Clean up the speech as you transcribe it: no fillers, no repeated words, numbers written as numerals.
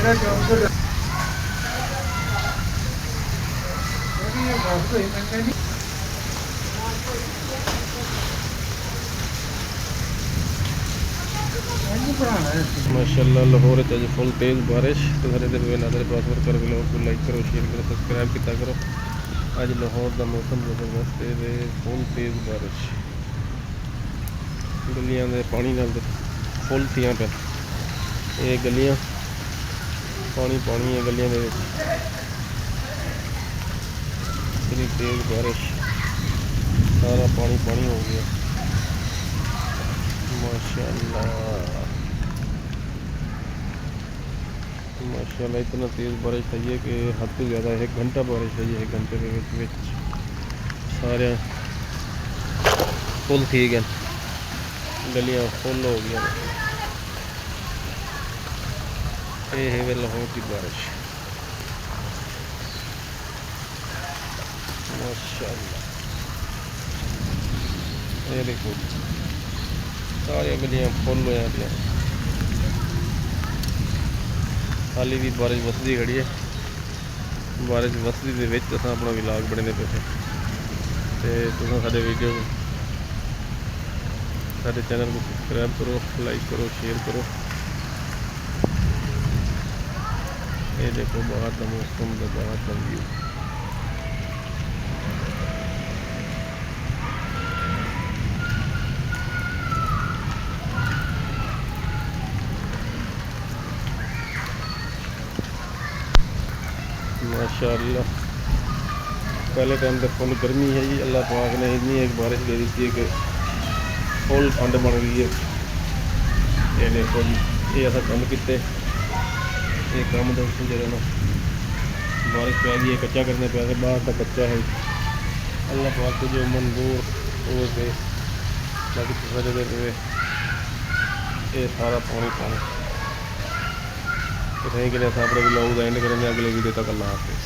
माशाल्लाह लाहौर अज फुल तेज़ बारिश तो सारे दिन नादर पासवर्ड कर व्लॉग को लाइक करो शेयर करो सब्सक्राइब किया करो। अज लाहौर का मौसम जबरदस्त है फुल तेज़ बारिश गलियां दे पानी नाल फुल थियां पे ये गलियां पानी पानी है गलियां दे विच इतनी तेज़ बारिश सारा पानी पानी हो गया माशाल्लाह माशाल्लाह। इतना तेज़ बारिश है ये कि हद तो ज़्यादा 1 घंटा बारिश है ये 1 घंटे के विच सारे फुल थी गए गलियां फुल हो गई। ये है लाहौर की बारिश माशाल्लाह। ये देखो सारी गलियां फुल हो जाती हैं हाली भी बारिश वसदी खड़ी है बारिश वसदी दे विच असां अपना व्लॉग बनाने पे ते तुसां साडे वीडियो साडे चैनल को सब्सक्राइब करो लाइक करो शेयर करो। ये देखो बाहर का मौसम बाहर का व्यू माशाल्लाह। पहले टाइम तो फुल गर्मी है जी अल्लाह पाक ने इतनी एक बारिश दे दी थी कि फुल ठंड बन गई है। ये देखो जी ये ऐसा काम किते ये काम दोस्तों जो ना बारिश पै गई है कच्चा करने पे बाहर का कच्चा है अल्लाह पाक को जो मंजूर हो गए बाकी दूसरा जगह पे ये सारा पानी पानी इतने के लिए अपने ब्लॉग एंड करेंगे अगले वीडियो तक अल्लाह हाफिज़।